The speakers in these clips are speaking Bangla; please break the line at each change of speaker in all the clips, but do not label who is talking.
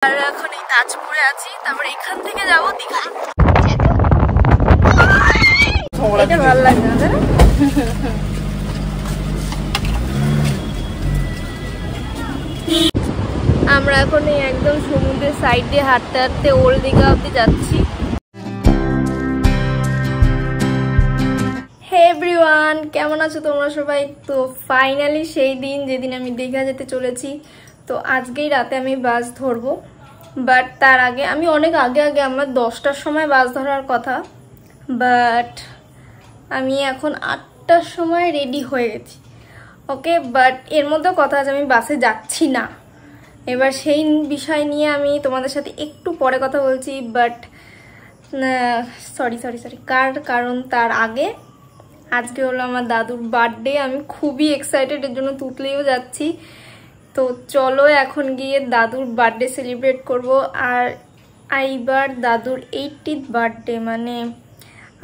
আর এখন এই তাজপুরে আছি, তারপর এখান থেকে যাব দীঘা। এটা ভালো লাগে না? আমরা এখন এই একদম সমুদ্রের সাইড দিয়ে হাঁটতে হাঁটতে ওল্ড দীঘা অব্দি যাচ্ছি। হে এভরিওয়ান, কেমন আছো তোমরা সবাই? তো ফাইনালি সেই দিন যেদিন আমি দীঘা যেতে চলেছি। তো আজকেই রাতে আমি বাস ধরবো, বাট তার আগে আমি অনেক আগে আমার 10টার সময় বাস ধরার কথা, বাট আমি এখন 8টার সময় রেডি হয়ে গেছি। ওকে, বাট এর মধ্যে কথা আছে আমি বাসে যাচ্ছি না। এবার সেই বিষয় নিয়ে আমি তোমাদের সাথে একটু পরে কথা বলছি, বাট সরি কারণ তার আগে আজকে হলো আমার দাদুর বার্থডে। আমি খুবই এক্সাইটেড, এর জন্য তুতলেও যাচ্ছি। তো চলো এখন গিয়ে দাদুর বার্থডে সেলিব্রেট করব। আর এইবার দাদুর 80th বার্থডে, মানে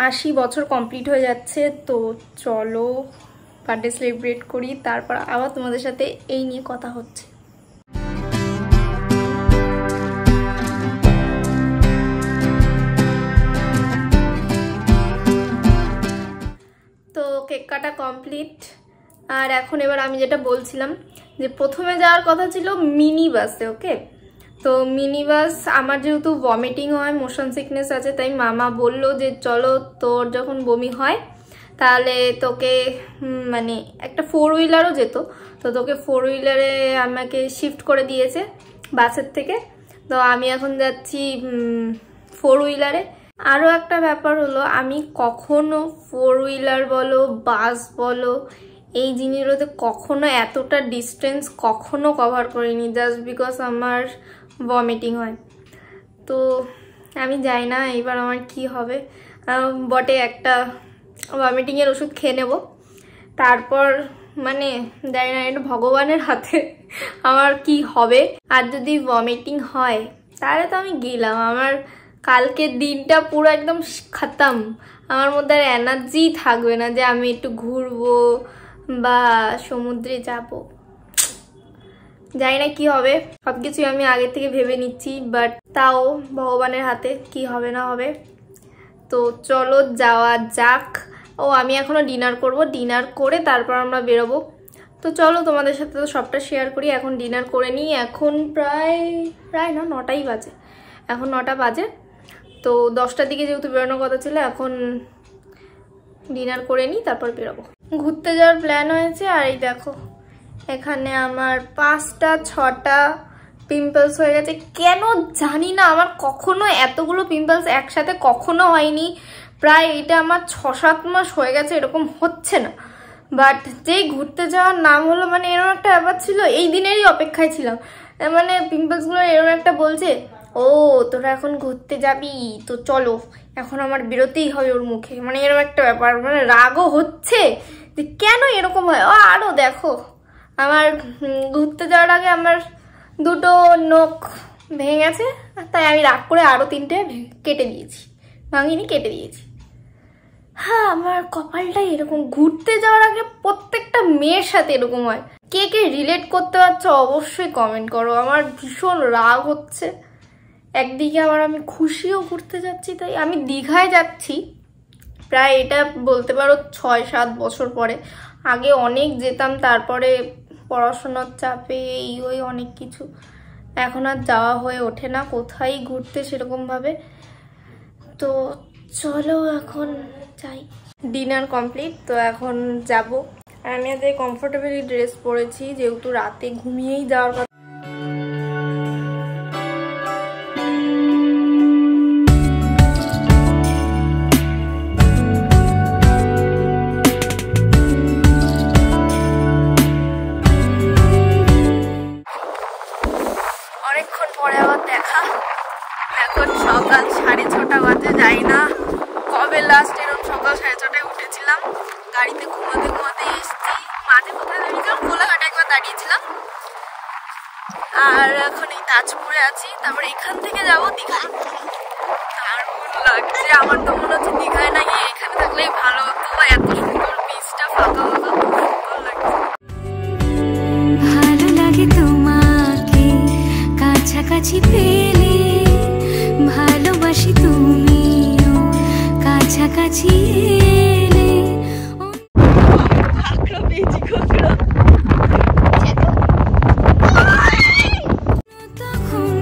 80 বছর কমপ্লিট হয়ে যাচ্ছে। তো চলো বার্থডে সেলিব্রেট করি, তারপর আবার তোমাদের সাথে এই নিয়ে কথা হচ্ছে। তো কেক কাটা কমপ্লিট। আর এখন এবার আমি যেটা বলছিলাম যে প্রথমে যাওয়ার কথা ছিল মিনি বাসে। ওকে, তো মিনি বাস আমার যেহেতু ভমিটিং হয়, মোশন সিকনেস আছে, তাই মামা বললো যে চলো তোর যখন বমি হয় তাহলে তোকে মানে একটা 4 হুইলারও যেত, তো তোকে 4 হুইলারে আমাকে শিফট করে দিয়েছে বাসের থেকে। তো আমি এখন যাচ্ছি 4 হুইলারে। আরও একটা ব্যাপার হলো, আমি কখনো 4 হুইলার বলো বাস বলো এই জিনিসগুলোতে কখনো এতটা ডিস্টেন্স কখনো কভার করিনি, জাস্ট বিকজ আমার ভমিটিং হয়। তো আমি যাই না এইবার আমার কি হবে। বটে একটা ভমিটিংয়ের ওষুধ খেয়ে নেব, তারপর মানে জানি না, এটা ভগবানের হাতে আমার কি হবে। আর যদি ভমিটিং হয় তাহলে তো আমি গেলাম, আমার কালকের দিনটা পুরো একদম খতম। আমার মধ্যে আর এনার্জি থাকবে না যে আমি একটু ঘুরবো বা সমুদ্রে যাব। জানি না কি হবে, সবকিছুই আমি আগে থেকে ভেবে নিচ্ছি, বাট তাও ভগবানের হাতে কি হবে না হবে। তো চলো যাওয়া যাক। ও আমি এখনো ডিনার করব, ডিনার করে তারপর আমরা বেরোবো। তো চলো তোমাদের সাথে তো সবটা শেয়ার করি। এখন ডিনার করে নিই, এখন প্রায় না 9টাই বাজে, এখন 9টা বাজে। তো 10টার দিকে যেহেতু বেরোনোর কথা ছিল, এখন ডিনার করে নিই তারপর বেরোবো। ঘুরতে যাওয়ার প্ল্যান হয়েছে। আর এই দেখো এখানে আমার 5টা 6টা পিম্পলস হয়ে গেছে। কেন জানি না, আমার কখনো এতগুলো পিম্পলস একসাথে কখনো হয়নি। প্রায় এটা আমার 6-7 মাস হয়ে গেছে এরকম হচ্ছে না। বাট যেই ঘুরতে যাওয়ার নাম হলো, মানে এরকম একটা ব্যাপার ছিল, এই দিনেরই অপেক্ষায় ছিলাম। মানে পিম্পলসগুলো এরকম একটা বলছে, ও তোরা এখন ঘুরতে যাবি তো চলো, এখন আমার বেরোতেই হবে ওর মুখে, মানে এরকম একটা ব্যাপার। মানে রাগও হচ্ছে যে কেন এরকম হয়। ও আরও দেখো, আমার ঘুরতে যাওয়ার আগে আমার 2টো নখ ভেঙে গেছে, তাই আমি রাগ করে আরও 3টে কেটে দিয়েছি, ভাঙিনি কেটে দিয়েছি। হ্যাঁ, আমার কপালটাই এরকম। ঘুরতে যাওয়ার আগে প্রত্যেকটা মেয়ের সাথে এরকম হয়। কে কে রিলেট করতে পারছো অবশ্যই কমেন্ট করো। আমার ভীষণ রাগ হচ্ছে। একদিকে আবার আমি খুশিও ঘুরতে যাচ্ছি, তাই আমি দীঘায় যাচ্ছি প্রায় এটা বলতে পারো 6-7 বছর পরে। আগে অনেক যেতাম, তারপরে পড়াশোনার চাপে এই ওই অনেক কিছু, এখন আর যাওয়া হয়ে ওঠে না কোথায় ঘুরতে সেরকমভাবে। তো চলো এখন যাই। ডিনার কমপ্লিট, তো এখন যাব। আর আমি আজ কমফোর্টেবলি ড্রেস পরেছি, যেহেতু রাতে ঘুমিয়েই যাওয়ার কথা। অনেকক্ষণ পরে আবার দেখা। এখন সকাল 6:30 বাজে, যাই না কবে লাস্ট এরকম সকাল 6:30টায় উঠেছিলাম। গাড়িতে ঘুমাতে এসছি, মাঝে কোথায় দাঁড়িয়েছিলাম, কোলাঘাটে একবার দাঁড়িয়েছিলাম। আর এখন এই তাজপুরে আছি, তারপর এখান থেকে যাব দীঘা। দারুণ লাগছে, আমার তো মনে হচ্ছে দীঘায় না গিয়ে এখানে থাকলেই ভালো হতো। এত সুন্দর বীজটা ফাঁকা ফাঁকা, খুব সুন্দর লাগছে। ভালো লাগে তোমাকে কাছাকাছি পেয়ে।
এলে ভালোবাসি তুমিও কাছাকাছি এলে তখন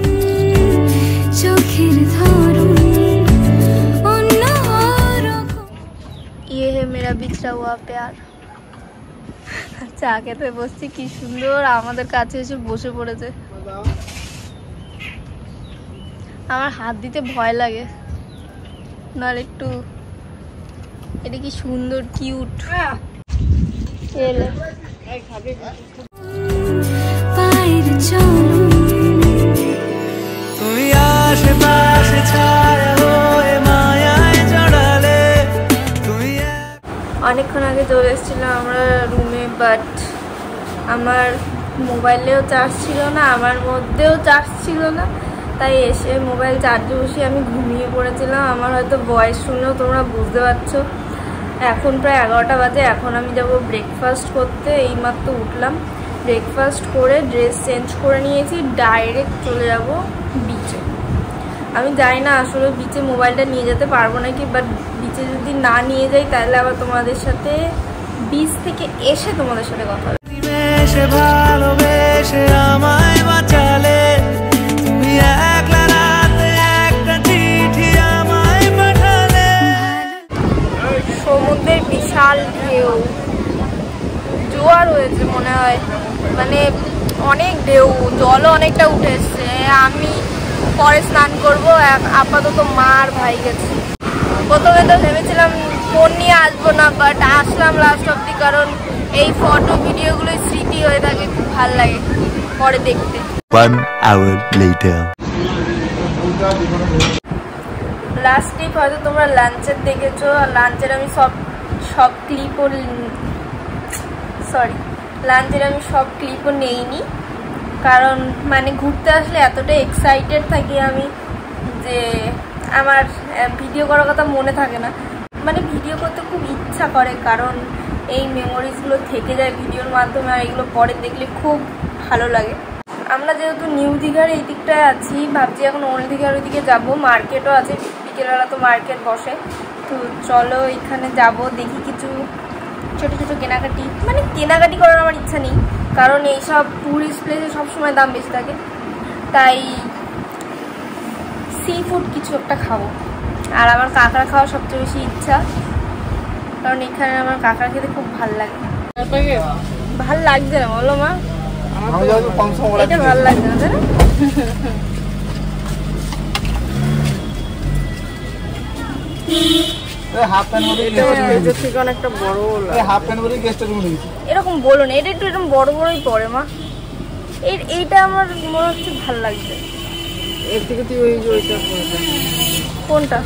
চোখের ধরুন অন্য রকম।
ये है मेरा बिछड़ा हुआ प्यार। চা খেতে বসছি, কি সুন্দর আমাদের কাছে এসে বসে পড়েছে। আমার হাত দিতে ভয় লাগে, নাহলে একটু এটা কি সুন্দর কিউট। এলে
পায়ের চলন
তুমি আশেপাশে ছায়া হয়ে মায়ায় জড়ালে তুমি
অনেকক্ষণ আগে চলে এসেছিলাম আমরা রুমে, বাট আমার মোবাইলেও চার্জ ছিল না, আমার মধ্যেও চার্জ ছিল না, তাই এসে মোবাইল চার্জে বসিয়ে আমি ঘুমিয়ে পড়েছিলাম। আমার হয়তো ভয়েস শুনেও তোমরা বুঝতে পারছো। এখন প্রায় 11টা বাজে, এখন আমি যাব ব্রেকফাস্ট করতে। এইমাত্র উঠলাম, ব্রেকফাস্ট করে ড্রেস চেঞ্জ করে নিয়েছি, ডাইরেক্ট চলে যাব বিচে। আমি জানি না আসলে বিচে মোবাইলটা নিয়ে যেতে পারবো নাকি, বাট বিচে যদি না নিয়ে যাই তাহলে আবার তোমাদের সাথে বিচ থেকে এসে তোমাদের সাথে কথা হবে।
ভালোবেসে আমায় বাঁচালে তুমি একলা রাতে একটা চিঠি আমায় পাঠালে।
সমুদ্রের বিশাল ঢেউ, জোয়ার হয়েছে মনে হয়, মানে অনেক ঢেউ, জলও অনেকটা উঠে এসছে। আমি পরে স্নান করবো, আপাতত মার ভাই গেছে। প্রথমে তো ভেবেছিলাম ফোন নিয়ে আসবো না, বাট আসলাম লাস্ট অব্দি, কারণ এই ফটো ভিডিওগুলোই স্মৃতি হয়ে থাকে, খুব ভালো লাগে পরে দেখতে।
1 hour later.
লাস্ট ক্লিপ হয়তো তোমরা লাঞ্চের দেখেছো, আর লাঞ্চের আমি সব ক্লিপও নেইনি, কারণ মানে ঘুরতে আসলে এতটা এক্সাইটেড থাকি আমি যে আমার ভিডিও করার কথা মনে থাকে না। মানে ভিডিও করতে খুব ইচ্ছা করে, কারণ এই মেমোরিজগুলো থেকে যায় ভিডিওর মাধ্যমে, আর এগুলো পরে দেখলে খুব ভালো লাগে। আমরা যেহেতু নিউ দীঘার এই দিকটায় আছি, ভাবছি এখন ওল্ড দীঘার ওইদিকে যাবো, মার্কেটও আছে, বিকেলবেলা তো মার্কেট বসে। তো চলো এখানে যাব, দেখি কিছু ছোটো ছোটো কেনাকাটি, মানে কেনাকাটি করার আমার ইচ্ছা নেই, কারণ এইসব ট্যুরিস্ট প্লেসে সবসময় দাম বেশি থাকে, তাই সি ফুড কিছু একটা খাবো। আর আমার কাঁকড়া খাওয়ার সবচেয়ে বেশি ইচ্ছা, কারণ এখানে আমার কাঁকড়া খেতে খুব ভাল লাগে। ভাল লাগছে না বলো মা? এটা ভাল লাগছে না, তাই না? এরকম বলো না, এটা একটু এরকম বড় বড়ই পড়ে মা। এইটা আমার মনে হচ্ছে ভাল লাগছে। এর থেকে তুই ওইটা কোনটা?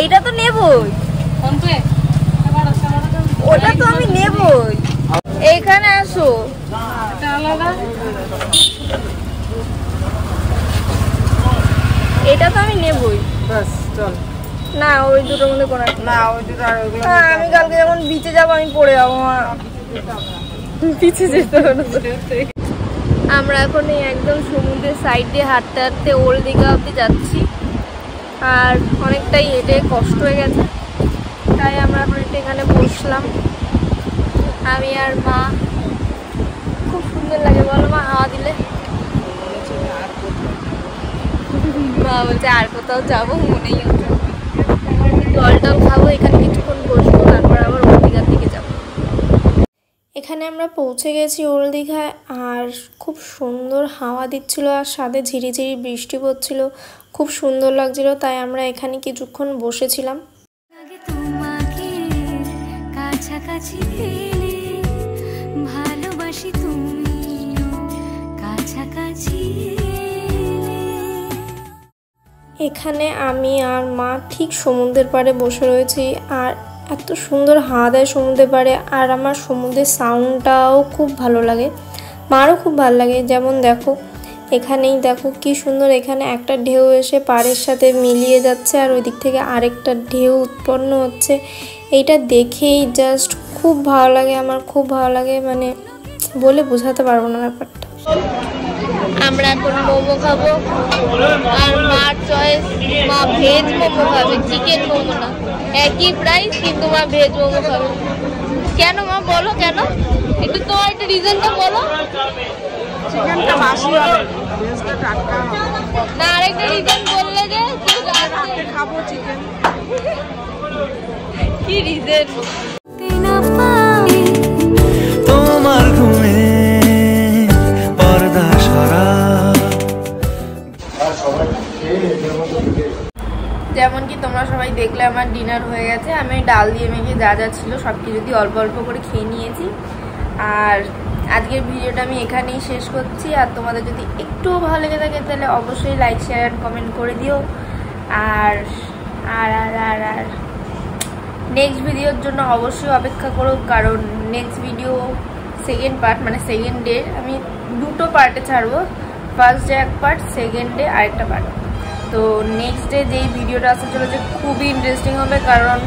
এইটা তো নেবই, ওটা তো আমি নেবই। এইখানে আসো, এটা তো আমি নেবই। চল না, ওই দুটোর মধ্যে কোনো না, ওই দুটো আর ওইগুলো। আমি কালকে যখন বিচে যাবো আমি পড়ে যাবো, বিচে যেতে হবে। আমরা এখন এই একদম সমুদ্রের সাইড দিয়ে হাঁটতে হাঁটতে ওল্ড দীঘা অব্দি যাচ্ছি, আর অনেকটাই হেঁটে কষ্ট হয়ে গেছে, তাই আমরা এখন একটু এখানে বসলাম আমি আর মা। খুব সুন্দর লাগে বলো মা হাওয়া দিলে? মা বলছে আর কোথাও যাবো মনেই হচ্ছে। জলটাও খাবো, এখানে কিছুক্ষণ বসবো, তারপর আবার ওল্ড দীঘার দিকে যাবো। এখানে আমরা পৌঁছে গেছি ওল্ড দীঘায়, আর খুব সুন্দর হাওয়া দিচ্ছিল, আর সাথে ঝিরিঝিরি বৃষ্টি পড়ছিল, খুব সুন্দর লাগছিল, তাই আমরা এখানে কিছুক্ষণ বসেছিলাম।
তোমাকে কাছাকাছি পেলে ভালোবাসি তুমিও কাছাকাছি।
এখানে আমি আর মা ঠিক সমুদ্রের পাড়ে বসে রয়েছি, আর এত সুন্দর হাওয়া দেয় সমুদ্রের পাড়ে, আর আমার সমুদ্রের সাউন্ডটাও খুব ভালো লাগে, মারও খুব ভালো লাগে। যেমন দেখো এখানেই দেখো কি সুন্দর, এখানে একটা ঢেউ এসে পাড়ের সাথে মিলিয়ে যাচ্ছে, আর ওই দিক থেকে আরেকটা ঢেউ উৎপন্ন হচ্ছে। এইটা দেখেই জাস্ট খুব ভালো লাগে, আমার খুব ভালো লাগে, মানে বলে বোঝাতে পারবো না ব্যাপারটা। আমরা এখন মোমো খাবো, আর মার চয়েস, মা ভেজ মোমো খাবে, চিকেন মোমো না। একই প্রাইস কিন্তু মা ভেজ মোমো খাবে। কেন মা, বলো কেন, একটু তোমার একটা রিজনটা বলো।
চিকেনটা বাসি হবে, ভেজটা টাটকা হবে।
না, আরেকটা রিজন বললে যে
রাতে খাবো চিকেন।
কি রিজন?
তোমার ঘুমে পর্দা সরা।
যেমন কি তোমরা সবাই দেখলে আমার ডিনার হয়ে গেছে। আমি ডাল দিয়ে মেখে যা যা ছিল সব কিছু দিয়ে অল্প অল্প করে খেয়ে নিয়েছি। আর আজকের ভিডিওটা আমি এখানেই শেষ করছি। আর তোমাদের যদি একটুও ভালো লেগে থাকে তাহলে অবশ্যই লাইক, শেয়ার অ্যান্ড কমেন্ট করে দিও। আর আর আর আর আর নেক্সট ভিডিওর জন্য অবশ্যই অপেক্ষা করো, কারণ নেক্সট ভিডিও সেকেন্ড পার্ট, মানে সেকেন্ড ডে আমি 2টো পার্টে ছাড়বো। ফার্স্ট ডে এক পার্ট, সেকেন্ড ডে আরেকটা পার্ট। তো নেক্সট ডে যেই ভিডিওটা আসতে চলেছে খুবই ইন্টারেস্টিং হবে, কারণ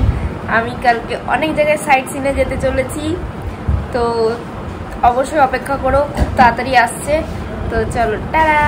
আমি কালকে অনেক জায়গায় সাইট সিনে যেতে চলেছি। তো অবশ্যই অপেক্ষা করো, খুব তাড়াতাড়ি আসছে। তো চলো, টাটা।